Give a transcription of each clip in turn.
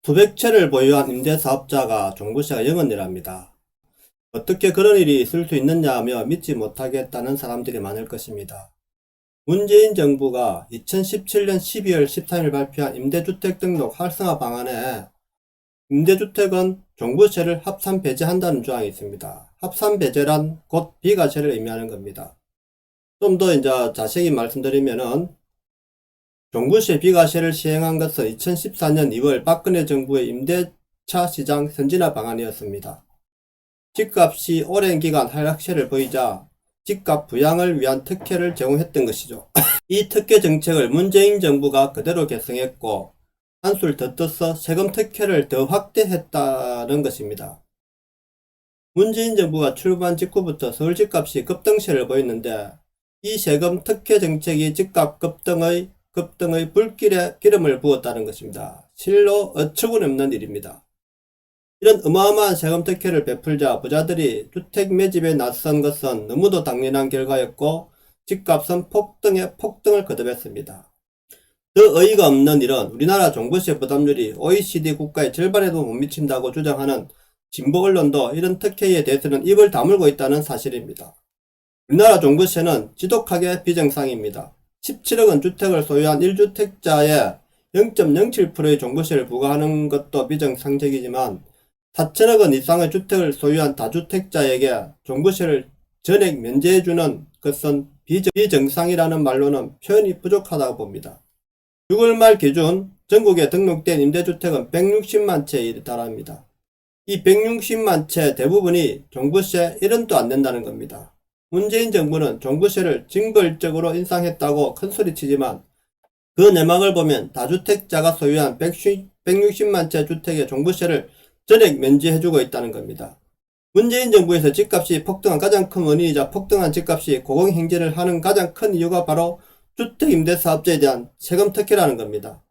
수백 채를 보유한 임대사업자가 종부세가 0원이랍니다. 어떻게 그런 일이 있을 수 있느냐 하며 믿지 못하겠다는 사람들이 많을 것입니다. 문재인 정부가 2017년 12월 13일 발표한 임대주택 등록 활성화 방안에 임대주택은 종부세를 합산 배제한다는 조항이 있습니다. 합산 배제란 곧 비과세를 의미하는 겁니다. 좀 더 이제 자세히 말씀드리면은 종부세 비과세를 시행한 것은 2014년 2월 박근혜 정부의 임대차 시장 선진화 방안이었습니다. 집값이 오랜 기간 하락세를 보이자 집값 부양을 위한 특혜를 제공했던 것이죠. 이 특혜 정책을 문재인 정부가 그대로 계승했고 한술 더 떠서 세금 특혜를 더 확대했다는 것입니다. 문재인 정부가 출범한 직후부터 서울 집값이 급등세를 보였는데 이 세금 특혜 정책이 집값 급등의 불길에 기름을 부었다는 것입니다. 실로 어처구니없는 일입니다. 이런 어마어마한 세금 특혜를 베풀자 부자들이 주택 매집에 나선 것은 너무도 당연한 결과였고 집값은 폭등을 거듭했습니다. 더 어이가 없는 일은 우리나라 종부세 부담률이 OECD 국가의 절반에도 못 미친다고 주장하는 진보 언론도 이런 특혜에 대해서는 입을 다물고 있다는 사실입니다. 우리나라 종부세는 지독하게 비정상입니다. 17억 원 주택을 소유한 1주택자에 0.07%의 종부세를 부과하는 것도 비정상적이지만 4천억 원 이상의 주택을 소유한 다주택자에게 종부세를 전액 면제해주는 것은 비정상이라는 말로는 표현이 부족하다고 봅니다. 6월 말 기준 전국에 등록된 임대주택은 160만 채에 달합니다. 이 160만 채 대부분이 종부세 1원도 안 낸다는 겁니다. 문재인 정부는 종부세를 징벌적으로 인상했다고 큰소리치지만 그 내막을 보면 다주택자가 소유한 160만 채 주택의 종부세를 전액 면제해주고 있다는 겁니다. 문재인 정부에서 집값이 폭등한 가장 큰 원인이자 폭등한 집값이 고공행진을 하는 가장 큰 이유가 바로 주택임대사업자에 대한 세금 특혜라는 겁니다.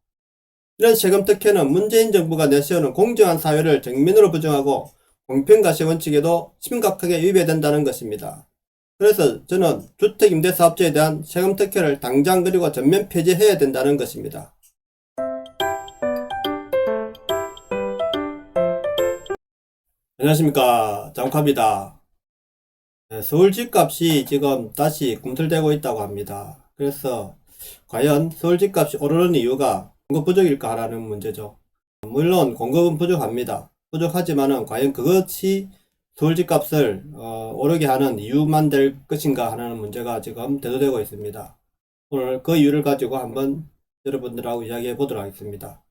이런 세금 특혜는 문재인 정부가 내세우는 공정한 사회를 정면으로 부정하고 공평과세 원칙에도 심각하게 위배된다는 것입니다. 그래서 저는 주택임대사업자에 대한 세금 특혜를 당장 그리고 전면 폐지해야 된다는 것입니다. 안녕하십니까, 장카입니다. 서울 집값이 지금 다시 꿈틀대고 있다고 합니다. 그래서 과연 서울 집값이 오르는 이유가 공급 부족일까 하는 문제죠. 물론 공급은 부족합니다. 부족하지만은 과연 그것이 서울 집값을 오르게 하는 이유만 될 것인가 하는 문제가 지금 대두되고 있습니다. 오늘 그 이유를 가지고 한번 여러분들하고 이야기해 보도록 하겠습니다.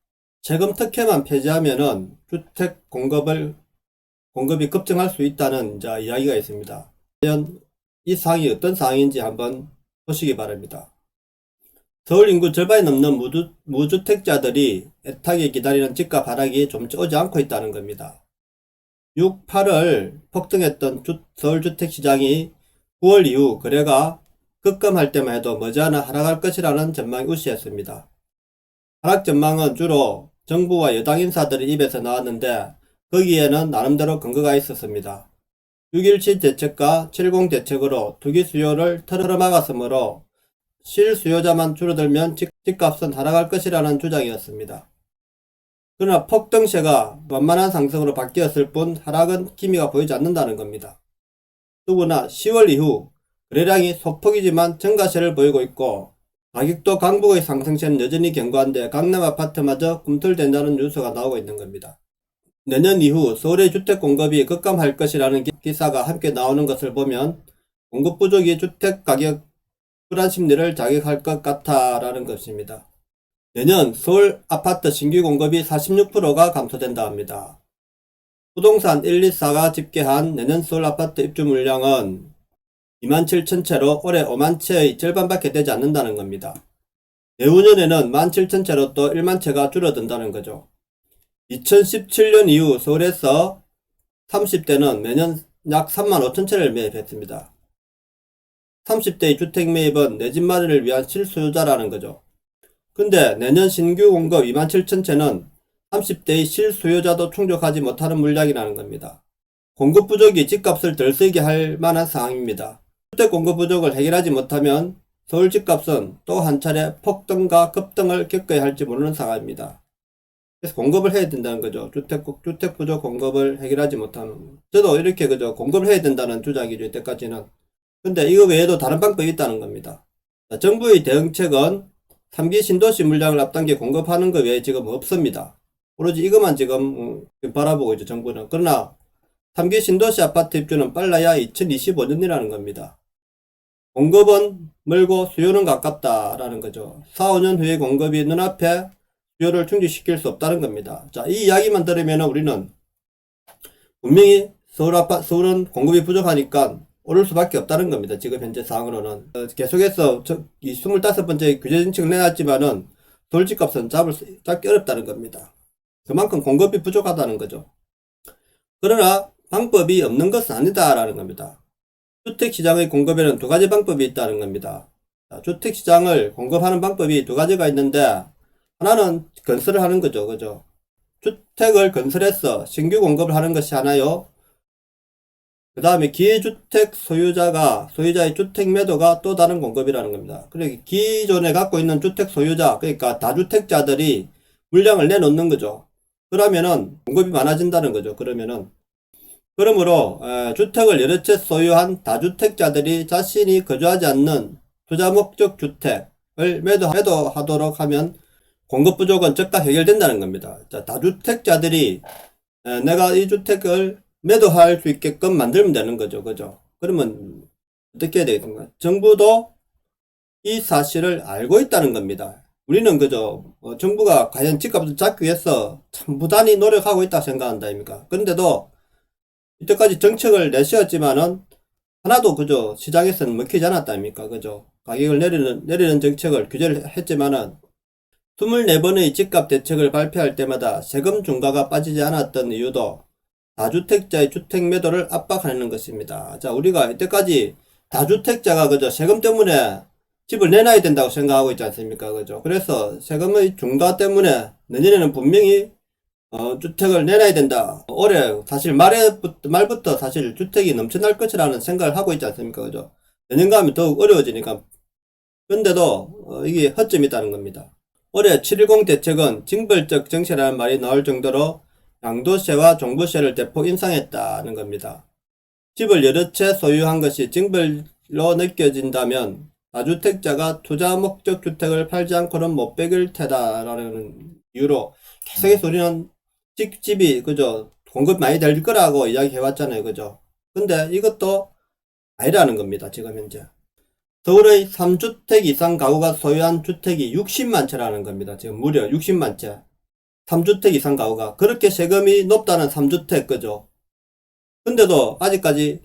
세금 특혜만 폐지하면은 주택 공급이 급증할 수 있다는 이야기가 있습니다. 과연 이 사항이 어떤 사항인지 한번 보시기 바랍니다. 서울 인구 절반이 넘는 무주택자들이 애타게 기다리는 집값 하락이 좀 오지 않고 있다는 겁니다. 6, 8월 폭등했던 서울 주택시장이 9월 이후 거래가 급감할 때만 해도 머지않아 하락할 것이라는 전망이 우시했습니다. 하락 전망은 주로 정부와 여당 인사들의 입에서 나왔는데 거기에는 나름대로 근거가 있었습니다. 6.17 대책과 70 대책으로 투기 수요를 틀어막았으므로 실수요자만 줄어들면 집값은 하락할 것이라는 주장이었습니다. 그러나 폭등세가 만만한 상승으로 바뀌었을 뿐 하락은 기미가 보이지 않는다는 겁니다. 더구나 10월 이후 거래량이 소폭이지만 증가세를 보이고 있고 가격도 강북의 상승세는 여전히 견고한데 강남 아파트마저 꿈틀댄다는 뉴스가 나오고 있는 겁니다. 내년 이후 서울의 주택 공급이 급감할 것이라는 기사가 함께 나오는 것을 보면 공급 부족이 주택 가격 불안 심리를 자극할 것 같다라는 것입니다. 내년 서울 아파트 신규 공급이 46%가 감소된다 합니다. 부동산 124가 집계한 내년 서울 아파트 입주 물량은 27,000채로 올해 5만 채의 절반밖에 되지 않는다는 겁니다. 내후년에는 17,000채로 또 1만 채가 줄어든다는 거죠. 2017년 이후 서울에서 30대는 매년 약 35,000채를 매입했습니다. 30대의 주택 매입은 내 집 마련을 위한 실수요자라는 거죠. 근데 내년 신규 공급 27,000채는 30대의 실수요자도 충족하지 못하는 물량이라는 겁니다. 공급 부족이 집값을 덜 세게 할 만한 상황입니다. 주택 공급 부족을 해결하지 못하면 서울 집값은 또 한 차례 폭등과 급등을 겪어야 할지 모르는 상황입니다. 그래서 공급을 해야 된다는 거죠. 주택 부족 공급을 해결하지 못하는. 저도 이렇게 그죠. 공급을 해야 된다는 주장이죠. 이때까지는. 근데 이거 외에도 다른 방법이 있다는 겁니다. 자, 정부의 대응책은 3기 신도시 물량을 앞당겨 공급하는 것 외에 지금 없습니다. 오로지 이것만 지금 바라보고 있죠. 정부는. 그러나 3기 신도시 아파트 입주는 빨라야 2025년이라는 겁니다. 공급은 멀고 수요는 가깝다라는 거죠. 4, 5년 후에 공급이 눈앞에 수요를 충족시킬 수 없다는 겁니다. 자, 이 이야기만 들으면 우리는 분명히 서울은 공급이 부족하니까 오를 수밖에 없다는 겁니다. 지금 현재 상황으로는. 계속해서 이 25번째 규제 정책을 내놨지만은 서울 집값은 잡기 어렵다는 겁니다. 그만큼 공급이 부족하다는 거죠. 그러나 방법이 없는 것은 아니다라는 겁니다. 주택시장의 공급에는 두 가지 방법이 있다는 겁니다. 주택시장을 공급하는 방법이 두 가지가 있는데, 하나는 건설을 하는 거죠. 그죠? 주택을 건설해서 신규 공급을 하는 것이 하나요. 그 다음에 기회주택 소유자의 주택 매도가 또 다른 공급이라는 겁니다. 그러니까 기존에 갖고 있는 주택 소유자, 그러니까 다주택자들이 물량을 내놓는 거죠. 그러면은 공급이 많아진다는 거죠. 그러므로 주택을 여러 채 소유한 다주택자들이 자신이 거주하지 않는 투자 목적 주택을 매도하도록 하면 공급 부족은 즉각 해결된다는 겁니다. 자, 다주택자들이 내가 이 주택을 매도할 수 있게끔 만들면 되는 거죠. 그죠? 그러면 어떻게 해야 되겠습니까? 정부도 이 사실을 알고 있다는 겁니다. 우리는 그죠? 정부가 과연 집값을 잡기 위해서 참 부단히 노력하고 있다 생각한다 아닙니까? 그런데도 이때까지 정책을 내세웠지만은 하나도 그죠? 시장에서는 먹히지 않았다 아닙니까? 그죠? 가격을 내리는 정책을 규제를 했지만은 24번의 집값 대책을 발표할 때마다 세금 중과가 빠지지 않았던 이유도 다주택자의 주택 매도를 압박하는 것입니다. 자, 우리가 이때까지 다주택자가 그죠? 세금 때문에 집을 내놔야 된다고 생각하고 있지 않습니까? 그죠? 그래서 세금의 중과 때문에 내년에는 분명히 주택을 내놔야 된다. 올해 사실 말부터 사실 주택이 넘쳐날 것이라는 생각을 하고 있지 않습니까? 그죠? 내년가 하면 더욱 어려워지니까. 그런데도 이게 허점이 있다는 겁니다. 올해 7.10 대책은 징벌적 정세라는 말이 나올 정도로 양도세와 종부세를 대폭 인상했다는 겁니다. 집을 여러 채 소유한 것이 징벌로 느껴진다면 다주택자가 투자 목적 주택을 팔지 않고는 못 베길 테다라는 이유로 계속해서 우리는 집이 그죠 공급 많이 될 거라고 이야기해왔잖아요. 그죠? 근데 이것도 아니라는 겁니다. 지금 현재 서울의 3주택 이상 가구가 소유한 주택이 60만 채라는 겁니다. 지금 무려 60만 채. 3주택 이상 가구가 그렇게 세금이 높다는 3주택 그죠? 근데도 아직까지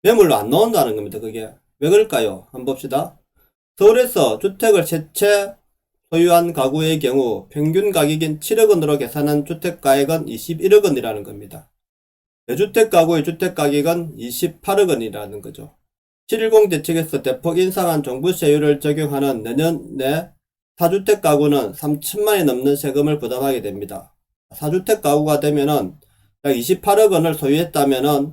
매물로 안 나온다는 겁니다. 그게 왜 그럴까요? 한번 봅시다. 서울에서 주택을 3채 소유한 가구의 경우 평균 가격인 7억 원으로 계산한 주택가액은 21억 원이라는 겁니다. 대주택 가구의 주택가격은 28억 원이라는 거죠. 7.10 대책에서 대폭 인상한 종부세율을 적용하는 내년에 4주택 가구는 3천만이 넘는 세금을 부담하게 됩니다. 4주택 가구가 되면은 약 28억 원을 소유했다면은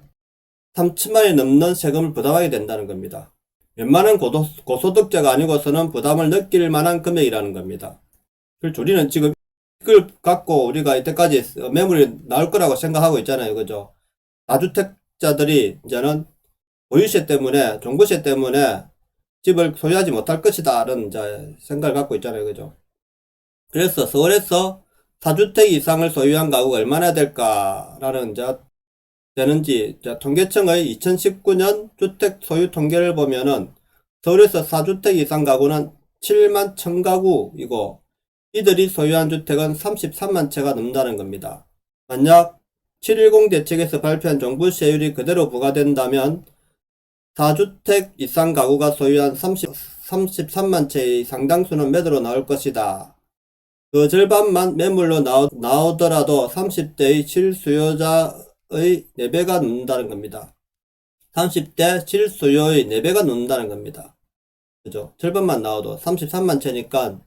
3천만이 넘는 세금을 부담하게 된다는 겁니다. 웬만한 고소득자가 아니고서는 부담을 느낄 만한 금액이라는 겁니다. 그렇죠. 우리는 지금 이걸 갖고 우리가 이때까지 매물이 나올 거라고 생각하고 있잖아요. 그죠? 다주택자들이 이제는 보유세 때문에, 종부세 때문에 집을 소유하지 못할 것이다. 라는 생각을 갖고 있잖아요. 그죠? 그래서 서울에서 4주택 이상을 소유한 가구가 얼마나 될까라는 되는지 통계청의 2019년 주택 소유 통계를 보면은 서울에서 4주택 이상 가구는 7만 1000가구이고 이들이 소유한 주택은 33만 채가 넘는다는 겁니다. 만약 7.10 대책에서 발표한 종부세율이 그대로 부과된다면 4주택 이상 가구가 소유한 33만 채의 상당수는 매도로 나올 것이다. 그 절반만 매물로 나오더라도 30대의 실수요자의 4배가 넘는다는 겁니다. 30대 실수요의 4배가 넘는다는 겁니다. 그죠? 절반만 나와도 33만 채니까.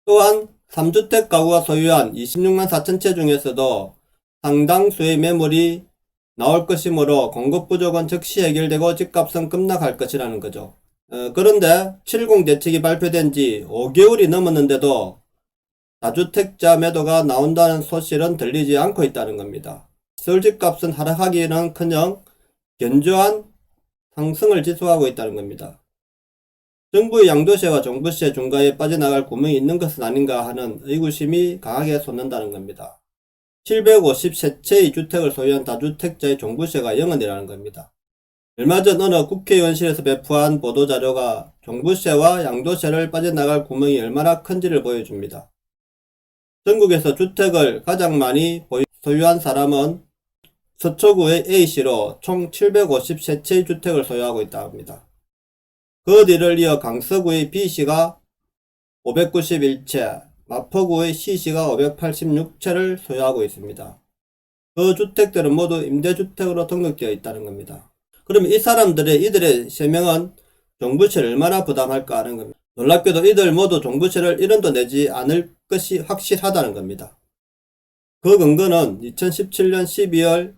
또한 3주택 가구가 소유한 26만 4천 채 중에서도 상당수의 매물이 나올 것이므로 공급 부족은 즉시 해결되고 집값은 급락할 것이라는 거죠. 그런데 7.10 대책이 발표된 지 5개월이 넘었는데도 다주택자 매도가 나온다는 소식은 들리지 않고 있다는 겁니다. 서울 집값은 하락하기는커녕 견조한 상승을 지속하고 있다는 겁니다. 정부의 양도세와 종부세 중과에 빠져나갈 구멍이 있는 것은 아닌가 하는 의구심이 강하게 솟는다는 겁니다. 753채의 주택을 소유한 다주택자의 종부세가 0원이라는 겁니다. 얼마 전 어느 국회의원실에서 배포한 보도자료가 종부세와 양도세를 빠져나갈 구멍이 얼마나 큰지를 보여줍니다. 전국에서 주택을 가장 많이 소유한 사람은 서초구의 A시로 총 753채의 주택을 소유하고 있다고 합니다. 그 뒤를 이어 강서구의 B시가 591채, 마포구의 C시가 586채를 소유하고 있습니다. 그 주택들은 모두 임대주택으로 등록되어 있다는 겁니다. 그러면 이들의 3명은 종부세를 얼마나 부담할까 하는 겁니다. 놀랍게도 이들 모두 종부세를 1원도 내지 않을 것이 확실하다는 겁니다. 그 근거는 2017년 12월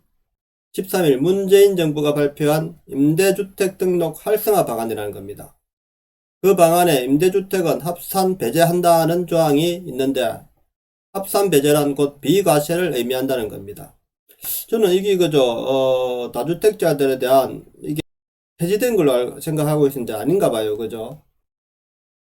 13일 문재인 정부가 발표한 임대주택 등록 활성화 방안이라는 겁니다. 그 방안에 임대주택은 합산 배제한다는 조항이 있는데 합산 배제란 곧 비과세를 의미한다는 겁니다. 저는 이게 그저 다주택자들에 대한 이게 폐지된 걸로 생각하고 있는데 아닌가 봐요. 그죠?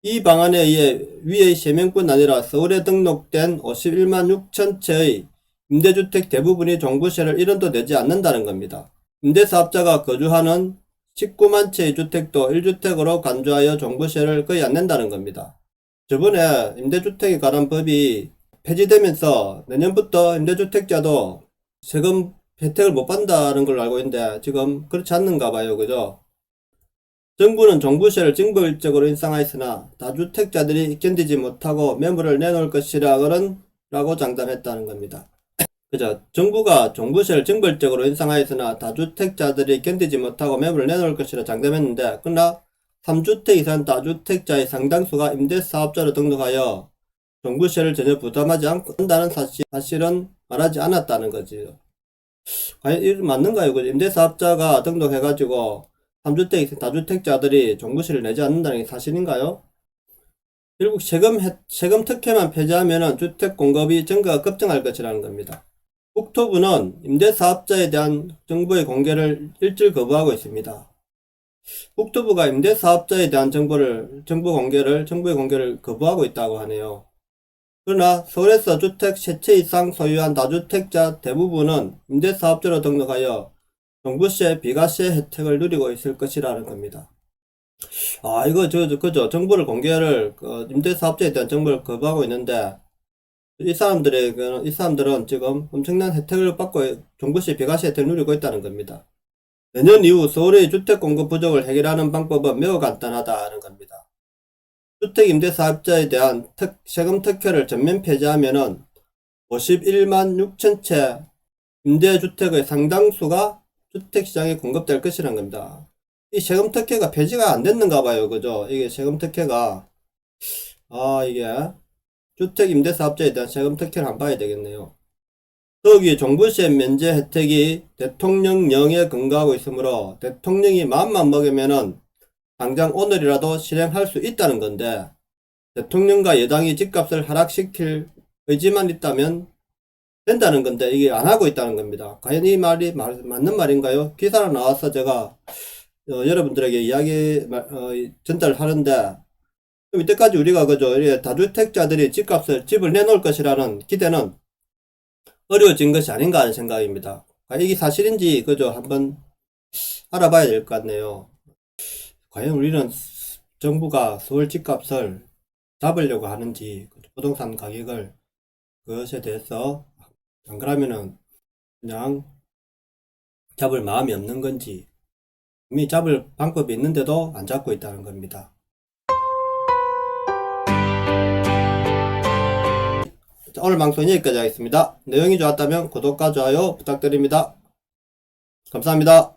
이 방안에 의해 위의 3명뿐 아니라 서울에 등록된 51만 6천 채의 임대주택 대부분이 종부세를 1원도 내지 않는다는 겁니다. 임대사업자가 거주하는 19만 채의 주택도 1주택으로 간주하여 종부세를 거의 안 낸다는 겁니다. 저번에 임대주택에 관한 법이 폐지되면서 내년부터 임대주택자도 세금 혜택을 못 받는다는 걸 알고 있는데 지금 그렇지 않는가 봐요. 그죠? 정부는 종부세를 징벌적으로 인상하였으나 다주택자들이 견디지 못하고 매물을 내놓을 것이라고 장담했다는 겁니다. 그죠? 정부가 종부세를 징벌적으로 인상하였으나 다주택자들이 견디지 못하고 매물을 내놓을 것이라 장담했는데 그러나 3주택 이상 다주택자의 상당수가 임대사업자로 등록하여 종부세를 전혀 부담하지 않는다는 사실은 말하지 않았다는 거지요. 과연 이게 맞는가요? 임대사업자가 등록해가지고 3주택 이상 다주택자들이 종부세를 내지 않는다는 게 사실인가요? 결국 세금 특혜만 폐지하면 주택 공급이 증가가 급증할 것이라는 겁니다. 국토부는 임대사업자에 대한 정부의 공개를 일절 거부하고 있습니다. 국토부가 임대사업자에 대한 정부의 공개를 거부하고 있다고 하네요. 그러나 서울에서 주택 3채 이상 소유한 다주택자 대부분은 임대사업자로 등록하여 종부세, 비과세 혜택을 누리고 있을 것이라는 겁니다. 이거 그죠? 임대사업자에 대한 정보를 거부하고 있는데 이 사람들은 지금 엄청난 혜택을 받고 종부세, 비과세 혜택을 누리고 있다는 겁니다. 내년 이후 서울의 주택 공급 부족을 해결하는 방법은 매우 간단하다는 겁니다. 주택 임대사업자에 대한 세금 특혜를 전면 폐지하면은 51만 6천 채 임대주택의 상당수가 주택시장에 공급될 것이라는 겁니다. 이 세금 특혜가 폐지가 안 됐는가 봐요. 그죠? 이게 세금 특혜가, 이게 주택 임대사업자에 대한 세금 특혜를 한번 봐야 되겠네요. 더욱이 종부세 면제 혜택이 대통령령에 근거하고 있으므로 대통령이 마음만 먹으면은 당장 오늘이라도 실행할 수 있다는 건데 대통령과 여당이 집값을 하락시킬 의지만 있다면 된다는 건데 이게 안 하고 있다는 겁니다. 과연 이 말이 맞는 말인가요? 기사로 나와서 제가 여러분들에게 전달을 하는데 이때까지 우리가 그저 다주택자들이 집을 내놓을 것이라는 기대는 어려워진 것이 아닌가 하는 생각입니다. 이게 사실인지 그저 한번 알아봐야 될 것 같네요. 과연 우리는 정부가 서울 집값을 잡으려고 하는지 부동산 가격을 그것에 대해서 안 그러면은 그냥 잡을 마음이 없는 건지 이미 잡을 방법이 있는데도 안 잡고 있다는 겁니다. 오늘 방송 여기까지 하겠습니다. 내용이 좋았다면 구독과 좋아요 부탁드립니다. 감사합니다.